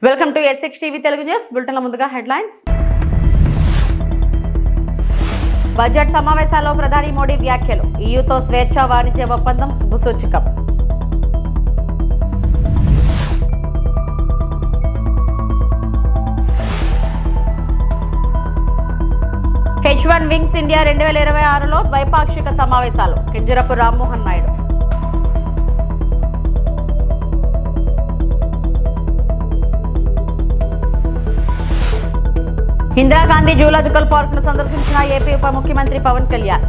Welcome to S6 TV Telugu news బులెటిన్ల ముందుగా headlines. Budget సమావేశాల్లో ప్రధాని మోడీ వ్యాఖ్యలు. EUతో స్వేచ్ఛా వాణిజ్య ఒప్పందం శుభసూచకం. H1 వింగ్స్ ఇండియా 2026లో ద్వైపాక్షిక సమావేశాలు. కింజరపు రామ్మోహన్ నాయుడు. ఇందిరాగాంధీ జూలాజికల్ పార్క్ ను సందర్శించిన ఏపీ ఉప ముఖ్యమంత్రి పవన్ కళ్యాణ్.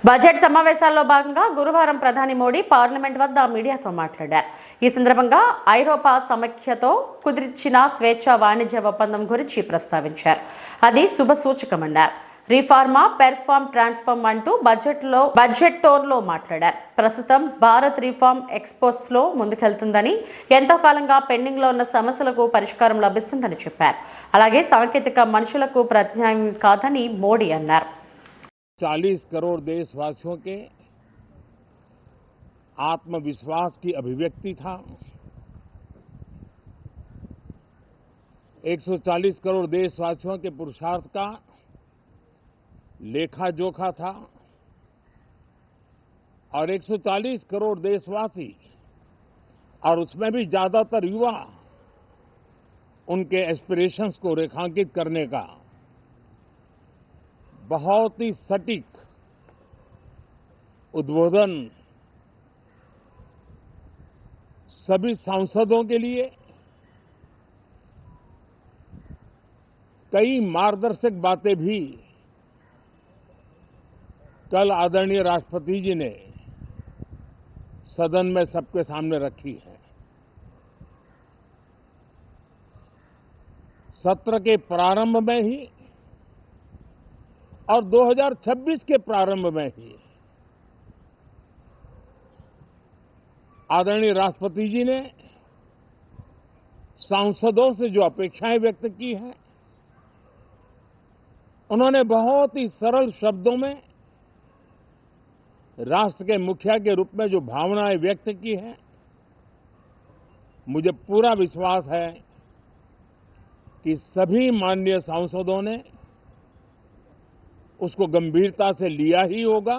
బడ్జెట్ సమావేశాల్లో భాగంగా గురువారం ప్రధాని మోడీ పార్లమెంట్ వద్ద మీడియాతో మాట్లాడారు. ఈ సందర్భంగా ఐరోపా సమైక్యతో కుదిర్చిన స్వేచ్ఛా వాణిజ్య ఒప్పందం గురించి ప్రస్తావించారు. అది శుభసూచకమన్నారు. రిఫార్మా, పెర్ఫార్మ్, ట్రాన్స్ఫార్మ్ అంటూ బడ్జెట్ టోన్లో మాట్లాడారు. ప్రస్తుతం భారత్ రిఫార్మ్ ఎక్స్పోస్లో ముందుకెళ్తుందని, ఎంతో కాలంగా పెండింగ్లో ఉన్న సమస్యలకు పరిష్కారం లభిస్తుందని చెప్పారు. అలాగే సాంకేతిక మనుషులకు ప్రత్యామ్నాయం కాదని మోడీ అన్నారు. 40 करोड़ देशवासियों के आत्मविश्वास की अभिव्यक्ति था। 140 करोड़ देशवासियों के पुरुषार्थ का लेखा जोखा था और 140 करोड़ देशवासी और उसमें भी ज्यादातर युवा उनके एस्पिरेशंस को रेखांकित करने का बहुत ही सटीक उद्बोधन सभी सांसदों के लिए कई मार्गदर्शक बातें भी कल आदरणीय राष्ट्रपति जी ने सदन में सबके सामने रखी है। सत्र के प्रारंभ में ही और 2026 के प्रारंभ में ही आदरणीय राष्ट्रपति जी ने सांसदों से जो अपेक्षाएं व्यक्त की हैं, उन्होंने बहुत ही सरल शब्दों में राष्ट्र के मुखिया के रूप में जो भावनाएं व्यक्त की हैं, मुझे पूरा विश्वास है कि सभी माननीय सांसदों ने उसको गंभीरता से लिया ही होगा.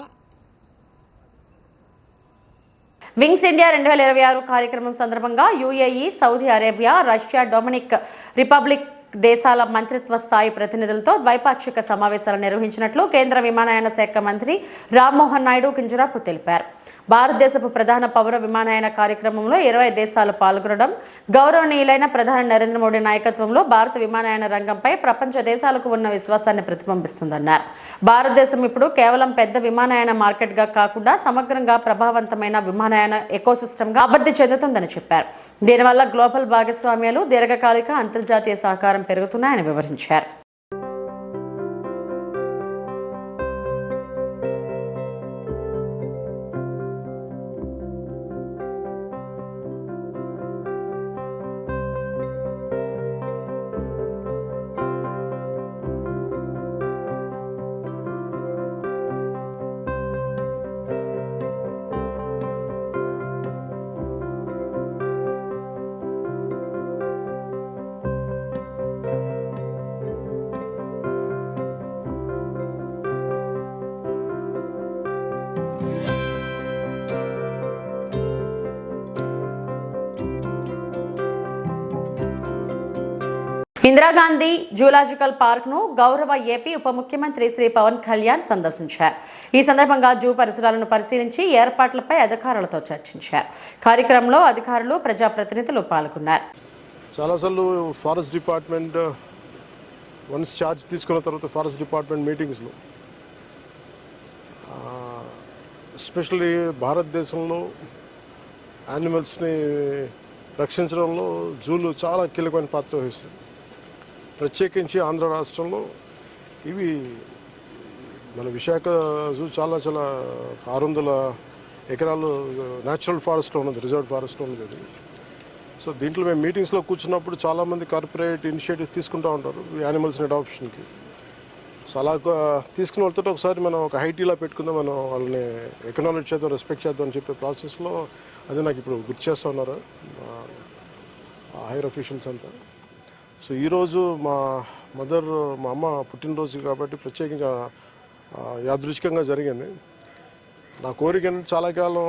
వింగ్స్ ఇండియా 2026 కార్యక్రమం సందర్భంగా UAE, Saudi Arabia, Russia, Dominic republic దేశాల మంత్రిత్వ స్థాయి ప్రతినిధులతో ద్వైపాక్షిక సమావేశాలు నిర్వహించినట్లు కేంద్ర విమానయాన శాఖ మంత్రి రామ్మోహన్ నాయుడు కింజరాపు తెలిపారు. భారతదేశపు ప్రధాన పౌర విమానయాన కార్యక్రమంలో 20 దేశాలు పాల్గొనడం గౌరవనీయులైన ప్రధాని నరేంద్ర మోడీ నాయకత్వంలో భారత విమానయాన రంగంపై ప్రపంచ దేశాలకు ఉన్న విశ్వాసాన్ని ప్రతిబింబిస్తుందన్నారు. భారతదేశం ఇప్పుడు కేవలం పెద్ద విమానయాన మార్కెట్గా కాకుండా సమగ్రంగా ప్రభావవంతమైన విమానయాన ఎకోసిస్టమ్గా అభివృద్ధి చెందుతుందని చెప్పారు. దీనివల్ల గ్లోబల్ భాగస్వామ్యాలు, దీర్ఘకాలిక అంతర్జాతీయ సహకారం పెరుగుతున్నాయని వివరించారు. ఇందిరాగాంధీ జూలాజికల్ పార్క్ ను గౌరవ ఏపీ ఉప ముఖ్యమంత్రి శ్రీ పవన్ కళ్యాణ్ సందర్శించారు. ఈ సందర్భంగా జూ పరిసరాలను పరిశీలించి ఏర్పాట్లపై అధికారులతో చర్చించారు. కార్యక్రమంలో అధికారులు, ప్రజాప్రతినిధులు పాల్గొన్నారు. చాలాసార్లు ఫారెస్ట్ డిపార్ట్మెంట్ వన్స్ ఛార్జ్ తీసుకున్న తర్వాత ఫారెస్ట్ డిపార్ట్మెంట్ మీటింగ్స్లో ఎస్పెషల్లీ భారతదేశంలో యానిమల్స్ని రక్షించడంలో జూలు చాలా కీలకమైన పాత్ర వహిస్తుంది. ప్రత్యేకించి ఆంధ్ర రాష్ట్రంలో ఇవి మన విశాఖ జూ చాలా 600 ఎకరాలు న్యాచురల్ ఫారెస్ట్లో ఉన్నది, రిజర్వ్ ఫారెస్ట్లో ఉన్నది. సో దీంట్లో మేము మీటింగ్స్లో కూర్చున్నప్పుడు చాలామంది కార్పొరేట్ ఇనిషియేటివ్స్ తీసుకుంటూ ఉంటారు యానిమల్స్ని అడాప్షన్కి. సో అలా తీసుకున్న వాళ్ళతో ఒకసారి మనం ఒక హైటీలా పెట్టుకుందాం, మనం వాళ్ళని ఎకనాలజీ చేద్దాం, రెస్పెక్ట్ చేద్దాం అని చెప్పే ప్రాసెస్లో అది నాకు ఇప్పుడు గుర్తు చేస్తూ ఉన్నారు హైయర్ అఫీషియల్స్ అంతా. సో ఈరోజు మా అమ్మ పుట్టినరోజు కాబట్టి ప్రత్యేకించి యాదృచ్ఛికంగా జరిగింది. నా కోరిక ఏంటంటే చాలా కాలం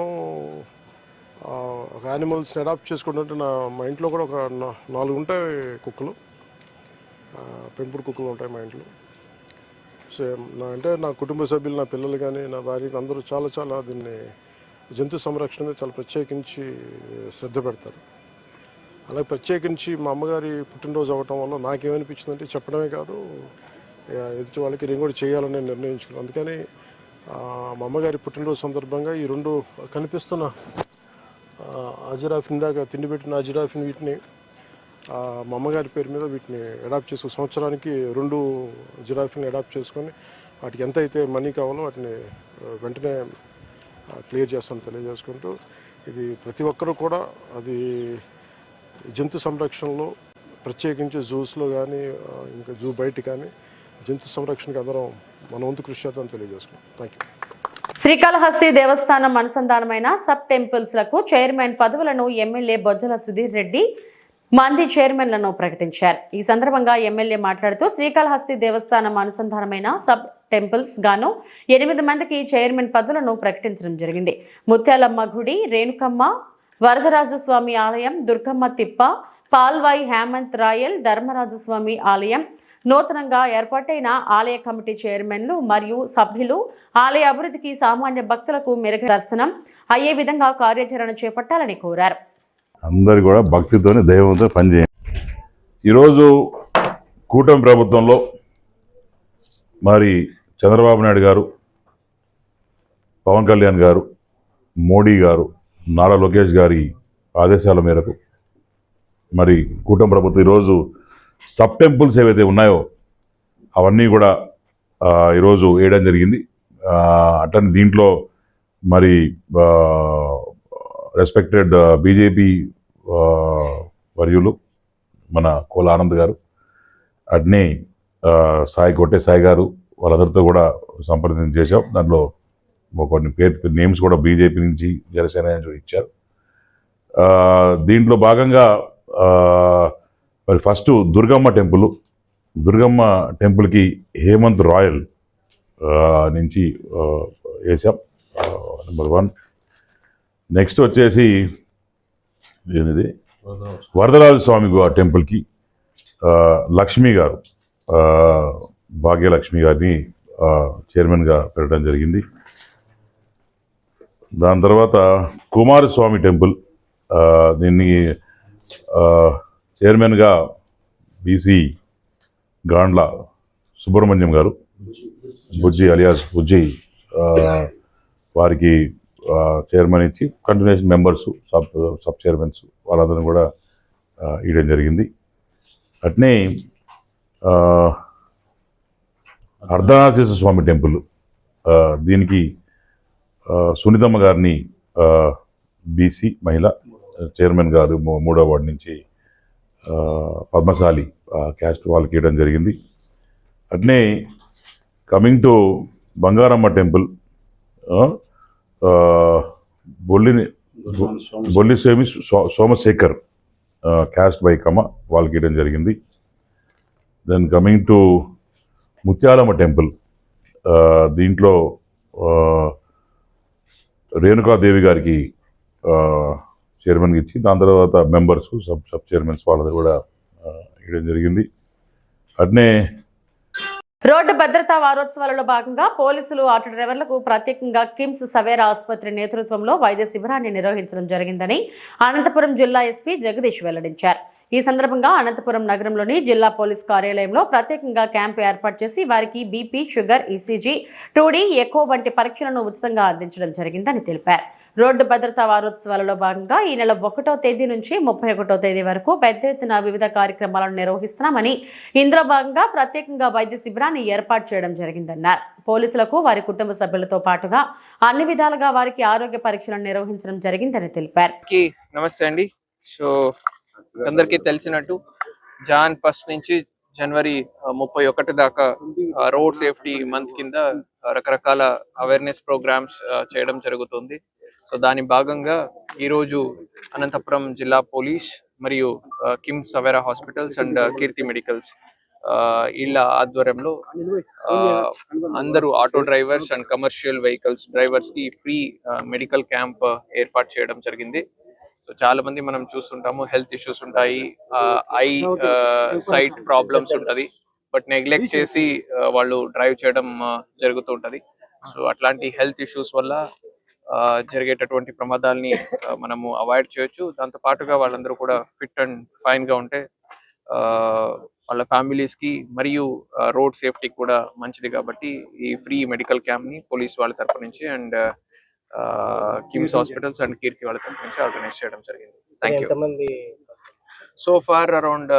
ఒక యానిమల్స్ని అడాప్ట్ చేసుకుంటుంటే మా ఇంట్లో కూడా ఒక 4 ఉంటాయి కుక్కలు, పెంపుడు కుక్కలు ఉంటాయి మా ఇంట్లో. సో నా కుటుంబ సభ్యులు, నా పిల్లలు కానీ, నా భార్య అందరూ చాలా దీన్ని జంతు సంరక్షణ మీద చాలా ప్రత్యేకించి శ్రద్ధ పెడతారు. అలాగే ప్రత్యేకించి మా అమ్మగారి పుట్టినరోజు అవ్వటం వల్ల నాకేమనిపించిందంటే చెప్పడమే కాదు, ఎదుటి వాళ్ళకి నేను కూడా చేయాలని నిర్ణయించుకున్నాను. అందుకని మా అమ్మగారి పుట్టినరోజు సందర్భంగా ఈ 2 కనిపిస్తున్న అజిరాఫిన్ దాకా తిండి పెట్టిన అజిరాఫిన్ వీటిని మా అమ్మగారి పేరు మీద వీటిని అడాప్ట్ చేసుకుని సంవత్సరానికి 2 జిరాఫీని అడాప్ట్ చేసుకొని వాటికి ఎంత అయితే మనీ కావాలో వాటిని వెంటనే క్లియర్ చేస్తాను తెలియజేసుకుంటూ, ఇది ప్రతి ఒక్కరూ కూడా అది జంతు సంరక్షణలో ప్రత్యేకించి జూస్లో కానీ ఇంకా జూ బయట కానీ జంతు సంరక్షణకి అందరం మన వంతు కృషి చేద్దాం తెలియజేసుకుంటాం. Thank you. శ్రీకాళహస్తి దేవస్థానం అనుసంధానమైన సబ్ టెంపుల్స్లకు చైర్మన్ పదవులను ఎమ్మెల్యే బొజ్జల సుధీర్ రెడ్డి మంది చైర్మన్లను ప్రకటించారు. ఈ సందర్భంగా ఎమ్మెల్యే మాట్లాడుతూ శ్రీకాళహస్తి దేవస్థానం అనుసంధానమైన సబ్ టెంపుల్స్ గాను 8 మందికి చైర్మన్ పదవులను ప్రకటించడం జరిగింది. ముత్యాలమ్మ గుడి, రేణుకమ్మ, వరదరాజు స్వామి ఆలయం, దుర్గమ్మ తిప్ప, పాల్వాయి హేమంత్ రాయల్, ధర్మరాజస్వామి ఆలయం, నూతనంగా ఏర్పాటైన ఆలయ కమిటీ చైర్మన్లు మరియు సభ్యులు ఆలయ అభివృద్ధికి సామాన్య భక్తులకు మెరుగైన దర్శనం అయ్యే విధంగా కార్యాచరణ చేపట్టాలని కోరారు. అందరు కూడా భక్తితోనే దైవంతో పనిచేయండి. ఈరోజు కూటమి ప్రభుత్వంలో మరి చంద్రబాబు నాయుడు గారు, పవన్ కళ్యాణ్ గారు, మోడీ గారు, నారా లోకేష్ గారి ఆదేశాల మేరకు మరి కూటమి ప్రభుత్వం ఈరోజు సబ్ టెంపుల్స్ ఏవైతే ఉన్నాయో అవన్నీ కూడా ఈరోజు వేయడం జరిగింది. అట్లనే దీంట్లో మరి రెస్పెక్టెడ్ బీజేపీ వర్యులు మన కోల ఆనంద్ గారు, అట్నే కొట్టే సాయి గారు, వాళ్ళందరితో కూడా సంప్రదించ చేశాం. దాంట్లో కొన్ని నేమ్స్ కూడా బీజేపీ నుంచి, జనసేన నుంచి ఇచ్చారు. దీంట్లో భాగంగా మరి ఫస్ట్ దుర్గమ్మ టెంపుల్కి హేమంత్ రాయల్ నుంచి వేసాం, నెంబర్ 1. నెక్స్ట్ వచ్చేసి ఏమిది వరదరాజు స్వామి టెంపుల్కి లక్ష్మి గారు, భాగ్యలక్ష్మి గారిని చైర్మన్గా పెట్టడం జరిగింది. దాని తర్వాత కుమారస్వామి టెంపుల్, దీన్ని చైర్మన్గా బీసీ గాండ్ల సుబ్రహ్మణ్యం గారు, బుజ్జి అలియాస్ బుజ్జి, వారికి చైర్మన్ ఇచ్చి కంటిన్యూషన్ మెంబర్స్, సబ్ చైర్మన్స్ వాళ్ళందరూ కూడా ఇవ్వడం జరిగింది. అట్నే అర్ధనాథేశ్వర స్వామి టెంపుల్, దీనికి సునీతమ్మ గారిని బీసీ మహిళ చైర్మన్ గారు 3వ వార్డు నుంచి పద్మశాలి క్యాస్ట్ వాళ్ళకి ఇవ్వడం జరిగింది. అట్నే coming to Bangaramma temple, Bolli Somashekar cast by comma వాళ్ళకి ఇవ్వడం జరిగింది. Then coming to Muthyalamma temple, దీంట్లో రేణుకాదేవి గారికి చైర్మన్కి ఇచ్చి దాని తర్వాత మెంబర్స్, సబ్ చైర్మన్స్ వాళ్ళది కూడా ఇవ్వడం జరిగింది. అట్నే రోడ్డు భద్రతా వారోత్సవాలలో భాగంగా పోలీసులు ఆటో డ్రైవర్లకు ప్రత్యేకంగా కిమ్స్ సవేరా ఆసుపత్రి నేతృత్వంలో వైద్య శిబిరాన్ని నిర్వహించడం జరిగిందని అనంతపురం జిల్లా ఎస్పీ జగదీష్ వెల్లడించారు. ఈ సందర్భంగా అనంతపురం నగరంలోని జిల్లా పోలీస్ కార్యాలయంలో ప్రత్యేకంగా క్యాంపు ఏర్పాటు చేసి వారికి BP, sugar, ECG, 2D, echo వంటి పరీక్షలను ఉచితంగా అందించడం జరిగిందని తెలిపారు. రోడ్డు భద్రతా వారోత్సవాలలో భాగంగా ఈ నెల 1వ తేదీ నుంచి 31వ తేదీ వరకు పెద్ద ఎత్తున వివిధ కార్యక్రమాలను నిర్వహిస్తున్నామని, ఇందులో భాగంగా ప్రత్యేకంగా వైద్య శిబిరాన్ని ఏర్పాటు చేయడం జరిగిందన్నారు. పోలీసులకు వారి కుటుంబ సభ్యులతో పాటుగా అన్ని విధాలుగా వారికి ఆరోగ్య పరీక్షలను నిర్వహించడం జరిగిందని తెలిపారు. నమస్తే అండి. సో అందరికీ తెలిసినట్టు జాన్ 1 నుంచి జనవరి 31 దాకా రోడ్ సేఫ్టీ మంత్ కింద రకరకాల అవేర్నెస్ ప్రోగ్రామ్స్ చేయడం జరుగుతుంది. సో దాని భాగంగా ఈరోజు అనంతపురం జిల్లా పోలీస్ మరియు KIMS Savera hospitals and Keerthi medicals వీళ్ళ ఆధ్వర్యంలో అందరూ auto drivers and commercial vehicles drivers కి ఫ్రీ మెడికల్ క్యాంప్ ఏర్పాటు చేయడం జరిగింది. సో చాలా మంది మనం చూస్తుంటాము, హెల్త్ ఇష్యూస్ ఉంటాయి, ఐ సైట్ ప్రాబ్లమ్స్ ఉంటది, బట్ నెగ్లెక్ట్ చేసి వాళ్ళు డ్రైవ్ చేయడం జరుగుతుంటది. సో అట్లాంటి హెల్త్ ఇష్యూస్ వల్ల జరిగేటటువంటి ప్రమాదాలని మనము అవాయిడ్ చేయొచ్చు. దాంతో పాటుగా వాళ్ళందరూ కూడా ఫిట్ అండ్ ఫైన్ గా ఉంటే వాళ్ళ ఫ్యామిలీస్ కి మరియు రోడ్ సేఫ్టీ కూడా మంచిది. కాబట్టి ఈ ఫ్రీ మెడికల్ క్యాంప్ ని పోలీస్ వాళ్ళ తరపు నుంచి and KIMS hospitals and Keerthi వాళ్ళ తరపు నుంచి ఆర్గనైజ్ చేయడం జరిగింది. Thank you. So far around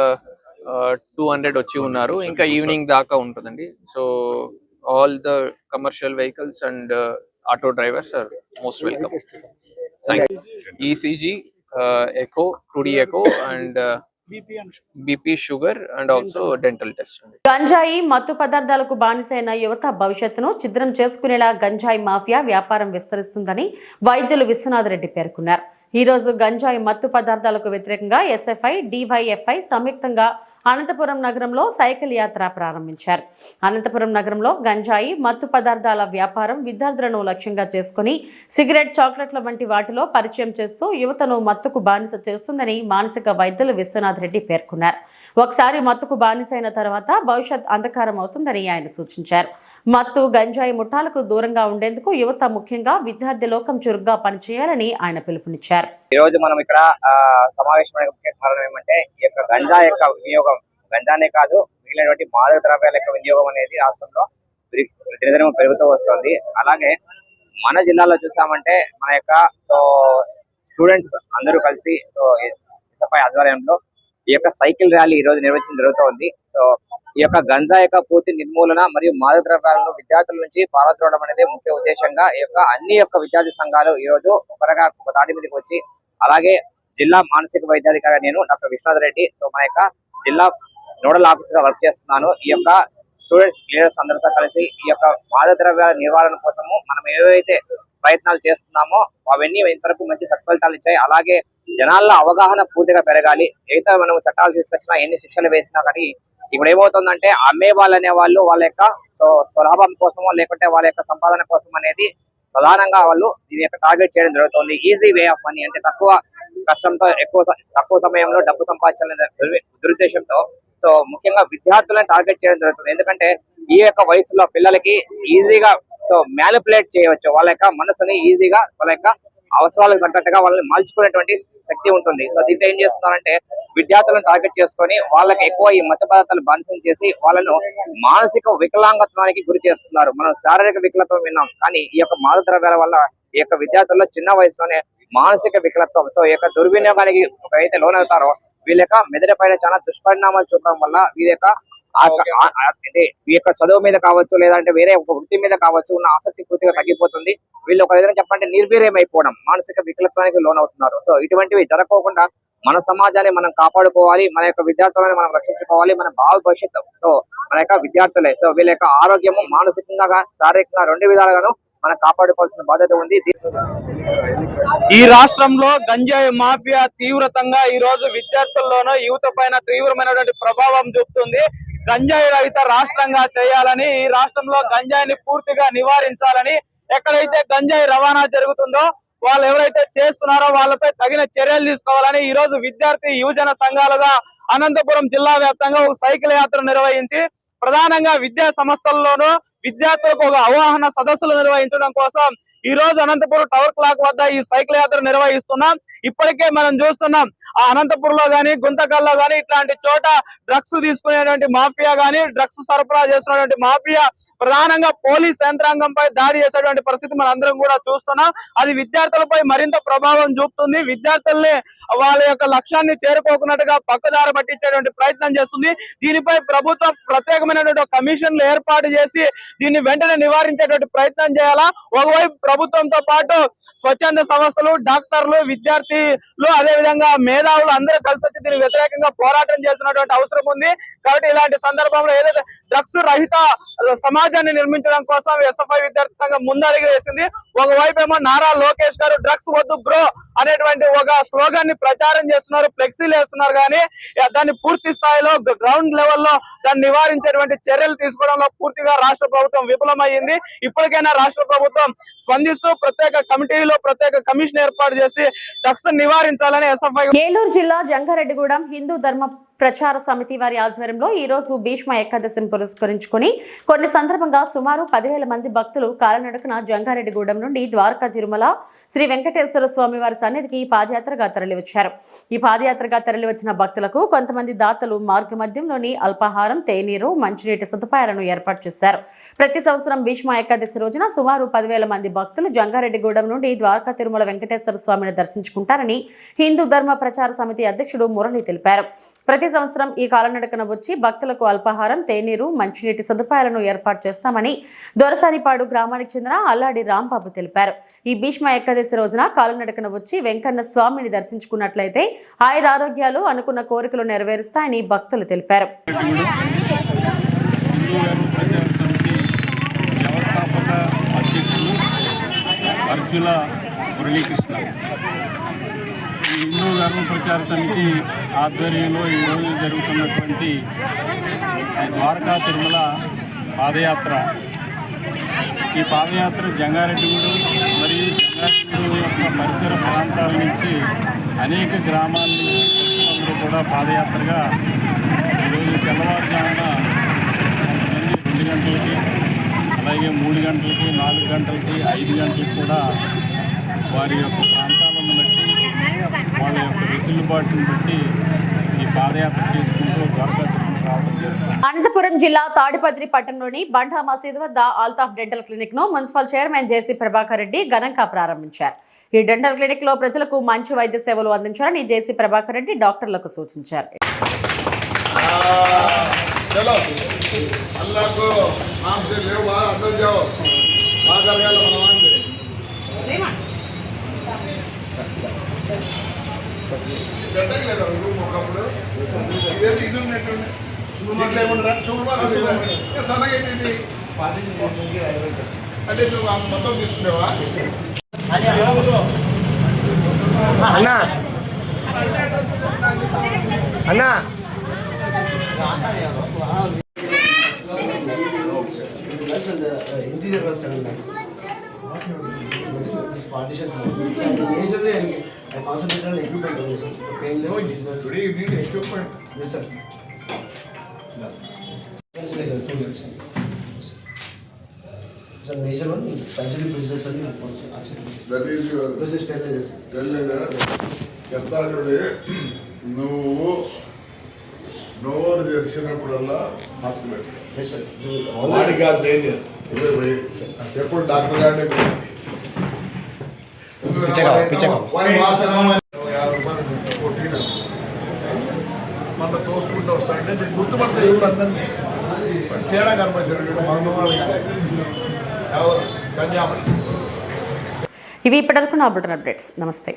200 వచ్చి ఉన్నారు. ఇంకా ఈవినింగ్ దాకా ఉంటుందండి. So all the commercial vehicles and auto drivers are most welcome. Thank you. ECG, echo, 2D echo and BP, sugar and also dental test. గంజాయి మత్తు పదార్థాలకు బానిసైన యువత భవిష్యత్తును ఛిద్రం చేసుకునేలా గంజాయి మాఫియా వ్యాపారం విస్తరిస్తుందని వైద్యులు విశ్వనాథ్ రెడ్డి పేర్కొన్నారు. ఈ రోజు గంజాయి మత్తు పదార్థాలకు వ్యతిరేకంగా ఎస్ఎఫ్ఐ, డివైఎఫ్ఐ సంయుక్తంగా అనంతపురం నగరంలో సైకిల్ యాత్ర ప్రారంభించారు. అనంతపురం నగరంలో గంజాయి మత్తు పదార్థాల వ్యాపారం విద్యార్థులను లక్ష్యంగా చేసుకుని సిగరెట్, చాక్లెట్ల వంటి వాటిలో పరిచయం చేస్తూ యువతను మత్తుకు బానిస చేస్తుందని మానసిక వైద్యులు విశ్వనాథ్ రెడ్డి పేర్కొన్నారు. ఒకసారి మత్తుకు బానిసైన తర్వాత భవిష్యత్ అంధకారం అవుతుందని ఆయన సూచించారు. మత్తు, గంజాయి ముఠాలకు దూరంగా ఉండేందుకు యువత, ముఖ్యంగా విద్యార్థి లోకం చురుగ్గా పనిచేయాలని ఆయన పిలుపునిచ్చారు. ఈ రోజు మనం ఇక్కడ సమావేశమైన ముఖ్య కారణం ఏమంటే ఈ యొక్క గంజా యొక్క వినియోగం, గంజానే కాదు మిగిలినటువంటి మాదక ద్రవ్యాల యొక్క వినియోగం అనేది రాష్ట్రంలో దినదినం పెరుగుతూ వస్తుంది. అలాగే మన జిల్లాలో చూసామంటే మన యొక్క స్టూడెంట్స్ అందరూ కలిసి ఎస్ఎఫ్ఐ ఆధ్వర్యంలో ఈ యొక్క సైకిల్ ర్యాలీ ఈ రోజు నిర్వహించడం జరుగుతోంది. సో ఈ యొక్క గంజా యొక్క పూర్తి నిర్మూలన మరియు మాదక ద్రవ్యాలను విద్యార్థుల నుంచి పారద్రోవడం అనేది ముఖ్య ఉద్దేశంగా ఈ యొక్క అన్ని విద్యార్థి సంఘాలు ఈ రోజు ఒక తాటి మీదకి వచ్చి, అలాగే జిల్లా మానసిక వైద్యాధికారి నేను డాక్టర్ విశ్వనాథ్ రెడ్డి, సో మన యొక్క జిల్లా నోడల్ ఆఫీసర్ గా వర్క్ చేస్తున్నాను. ఈ యొక్క స్టూడెంట్స్, లీడర్స్ అందరితో కలిసి ఈ యొక్క మాదక ద్రవ్యాల నివారణ కోసము మనం ఏవైతే ప్రయత్నాలు చేస్తున్నామో అవన్నీ ఇంతవరకు మంచి సత్ఫలితాలు ఇచ్చాయి. అలాగే జనాల్లో అవగాహన పూర్తిగా పెరగాలి. ఏదైతే మనం చట్టాలు తీసుకొచ్చినా, ఎన్ని శిక్షలు వేసినా కానీ ఇప్పుడు ఏమవుతుందంటే అమ్మే వాళ్ళు అనే వాళ్ళు వాళ్ళ యొక్క స్వలాభం కోసమో లేకుంటే వాళ్ళ యొక్క సంపాదన కోసం అనేది ప్రధానంగా వాళ్ళు దీని యొక్క టార్గెట్ చేయడం జరుగుతుంది. ఈజీ వే ఆఫ్ మనీ అంటే తక్కువ కష్టంతో తక్కువ సమయంలో డబ్బు సంపాదించాలనే దురుద్దేశంతో సో ముఖ్యంగా విద్యార్థులను టార్గెట్ చేయడం జరుగుతుంది. ఎందుకంటే ఈ యొక్క వయసులో పిల్లలకి ఈజీగా మ్యానిపులేట్ చేయవచ్చు, వాళ్ళ యొక్క మనసుని ఈజీగా వాళ్ళ యొక్క అవసరాలకు తగ్గట్టుగా వాళ్ళని మార్చుకునేటువంటి శక్తి ఉంటుంది. సో దీంతో ఏం చేస్తున్నారంటే విద్యార్థులను టార్గెట్ చేసుకొని వాళ్ళకి ఎక్కువ ఈ మత్తు పదార్థాలు బానిసం చేసి వాళ్ళను మానసిక వికలాంగత్వానికి గురి చేస్తున్నారు. మనం శారీరక వికలత్వం విన్నాం, కానీ ఈ యొక్క మాదక ద్రవ్యాల వల్ల ఈ యొక్క విద్యార్థుల్లో చిన్న వయసులోనే మానసిక వికలత్వం, సో ఈ యొక్క దుర్వినియోగానికి ఒకరైతే లోనవుతారో వీళ్ళ యొక్క మెదడు పైన చాలా దుష్పరిణామాలు చూపడం వల్ల వీళ్ళ యొక్క అంటే ఈ యొక్క చదువు మీద కావచ్చు, లేదంటే వేరే ఒక వృత్తి మీద కావచ్చు ఉన్న ఆసక్తి పూర్తిగా తగ్గిపోతుంది. వీళ్ళు ఒక విధంగా చెప్పంటే నిర్వీర్యం అయిపోవడం, మానసిక వికలత్వానికి లోనవుతున్నారు. సో ఇటువంటివి జరగకోకుండా మన సమాజాన్ని మనం కాపాడుకోవాలి, మన యొక్క విద్యార్థులను మనం రక్షించుకోవాలి. మన భవిష్యత్తు సో మన యొక్క విద్యార్థులే. సో వీళ్ళ యొక్క ఆరోగ్యము మానసికంగా, శారీరకంగా రెండు విధాలుగాను మనం కాపాడుకోవాల్సిన బాధ్యత ఉంది. ఈ రాష్ట్రంలో గంజాయి మాఫియా తీవ్రతంగా ఈ రోజు విద్యార్థుల్లోనూ యువత పైన తీవ్రమైనటువంటి ప్రభావం చూపుతుంది. గంజాయి రహిత రాష్ట్రంగా చేయాలని, ఈ రాష్ట్రంలో గంజాయిని పూర్తిగా నివారించాలని, ఎక్కడైతే గంజాయి రవాణా జరుగుతుందో వాళ్ళు ఎవరైతే చేస్తున్నారో వాళ్ళపై తగిన చర్యలు తీసుకోవాలని ఈ రోజు విద్యార్థి యువజన సంఘాలుగా అనంతపురం జిల్లా వ్యాప్తంగా ఒక సైకిల్ యాత్ర నిర్వహించి ప్రధానంగా విద్యా సంస్థల్లోనూ విద్యార్థులకు ఒక అవగాహన సదస్సులు నిర్వహించడం కోసం ఈ రోజు అనంతపురం టవర్ క్లాక్ వద్ద ఈ సైకిల్ యాత్ర నిర్వహిస్తున్నాం. ఇప్పటికే మనం చూస్తున్నాం ఆ అనంతపురంలో గానీ, గుంతకల్లో గానీ ఇట్లాంటి చోట డ్రగ్స్ తీసుకునేటువంటి మాఫియా గానీ, డ్రగ్స్ సరఫరా చేస్తున్నటువంటి మాఫియా ప్రధానంగా పోలీస్ యంత్రాంగంపై దాడి చేసేటువంటి పరిస్థితి మనం అందరం కూడా చూస్తున్నాం. అది విద్యార్థులపై మరింత ప్రభావం చూపుతుంది. విద్యార్థుల్ని వాళ్ళ యొక్క లక్ష్యాన్ని చేరుకోకున్నట్టుగా పక్కదారి పట్టించేటువంటి ప్రయత్నం చేస్తుంది. దీనిపై ప్రభుత్వం ప్రత్యేకమైనటువంటి కమిషన్లు ఏర్పాటు చేసి దీన్ని వెంటనే నివారించేటువంటి ప్రయత్నం చేయాలా. ఒకవైపు ప్రభుత్వంతో పాటు స్వచ్ఛంద సంస్థలు, డాక్టర్లు, విద్యార్థులు, అదే విధంగా మేధావులు అందరూ కలిసి వచ్చి దీనికి వ్యతిరేకంగా పోరాటం చేస్తున్నటువంటి అవసరం ఉంది. కాబట్టి ఇలాంటి సందర్భంలో ఏదైతే డ్రగ్స్ రహిత సమాజాన్ని నిర్మించడం కోసం ఎస్ఎఫ్ఐ విద్యార్థి సంఘం ముందడుగు వేసింది. ఒకవైపు ఏమో నారా లోకేష్ గారు డ్రగ్స్ వద్దు బ్రో అనేటువంటి ఒక స్లోగన్ ని ప్రచారం చేస్తున్నారు, ఫ్లెక్సీలు వేస్తున్నారు. కానీ దాన్ని పూర్తి స్థాయిలో గ్రౌండ్ లెవెల్లో దాన్ని నివారించేటువంటి చర్యలు తీసుకోవడంలో పూర్తిగా రాష్ట్ర ప్రభుత్వం విఫలమైంది. ఇప్పటికైనా రాష్ట్ర ప్రభుత్వం స్పందిస్తూ ప్రత్యేక కమిటీలో ప్రత్యేక కమిషన్ ఏర్పాటు చేసి డ్రగ్స్ నివారించాలని ఎస్ఎఫ్ఐ. ఏలూరు జిల్లా జంగారెడ్డిగూడెం హిందూ ధర్మ ప్రచార సమితి వారి ఆధ్వర్యంలో ఈ రోజు భీష్మ ఏకాదశిని పురస్కరించుకుని కొన్ని సందర్భంగా సుమారు 10,000 మంది భక్తులు కాలినడకన జంగారెడ్డిగూడెం నుండి ద్వారకా తిరుమల శ్రీ వెంకటేశ్వర స్వామి వారి సన్నిధికి పాదయాత్రగా తరలివచ్చారు. ఈ పాదయాత్రగా తరలివచ్చిన భక్తులకు కొంతమంది దాతలు మార్గ మధ్యంలోని అల్పాహారం, తేనీరు, మంచినీటి సదుపాయాలను ఏర్పాటు చేశారు. ప్రతి సంవత్సరం భీష్మ ఏకాదశి రోజున సుమారు 10,000 మంది భక్తులు జంగారెడ్డిగూడెం నుండి ద్వారకా తిరుమల వెంకటేశ్వర స్వామిని దర్శించుకుంటారని హిందూ ధర్మ ప్రచార సమితి అధ్యక్షుడు మురళి తెలిపారు. ప్రతి సంవత్సరం ఈ కాలినడకన వచ్చి భక్తులకు అల్పాహారం, తేనీరు, మంచినీటి సదుపాయాలను ఏర్పాటు చేస్తామని దొరసానిపాడు గ్రామానికి చెందిన అల్లాడి రాంబాబు తెలిపారు. ఈ భీష్మ ఏకాదశి రోజున కాలినడకన వచ్చి వెంకన్న స్వామిని దర్శించుకున్నట్లయితే ఆయురారోగ్యాలు, అనుకున్న కోరికలు నెరవేరుస్తాయని భక్తులు తెలిపారు. హిందూ ధర్మ ప్రచార సమితి ఆధ్వర్యంలో ఈరోజు జరుగుతున్నటువంటి ద్వారకా తిరుమల పాదయాత్ర. ఈ పాదయాత్ర జంగారెడ్డిగూడెం మరియు జంగారెడ్డిగూడెం యొక్క పరిసర ప్రాంతాల నుంచి అనేక గ్రామాల నుంచి భక్తులందరూ కూడా పాదయాత్రగా ఈరోజు తెల్లవారుజామున 2 గంటలకి, అలాగే 3 గంటలకి, 4 గంటలకి, 5 గంటలకి కూడా వారి యొక్క ప్రాంతాలను బట్టి, వాళ్ళ యొక్క వెసులుబాటును బట్టి ఈ పాదయాత్ర చేసుకుంటూ ద్వారకా తిరుమల రావడం జరుగుతుంది. అనంతపురం జిల్లా తాడిపత్రి పట్టణంలోని బండా మసీదు వద్ద ఆల్తాఫ్ డెంటల్ క్లినిక్ ను మున్సిపల్ చైర్మన్ జేసీ ప్రభాకర్ రెడ్డి ఘనంగా ప్రారంభించారు. ఈ డెంటల్ క్లినిక్ లో ప్రజలకు మంచి వైద్య సేవలు అందించాలని జేసీ ప్రభాకర్ రెడ్డి డాక్టర్లకు సూచించారు. మొత్తం తీసుకునేవా అన్నా అన్నా interior partitions majorly I concentrate on equipment also painless today you need equipment. Yes sir. It's like a 2 years. It's a major one surgery procedures and That is your this is sterilization. చెప్తాడు నువ్వు నోరు తెరిచినప్పుడల్లా hospital Yes sir. వాడికి కాదు trainer ఎప్పుడు doctor గారిని మన తోసుకుంటూ వస్తాడంటే నేను గుర్తుపడతాను ఇప్పుడు అందరినీ తేడా కనిపించాడు ఎవరు కన్యామణి. ఇవి ఇప్పటివరకు నా బులెటిన్ అప్డేట్స్. నమస్తే.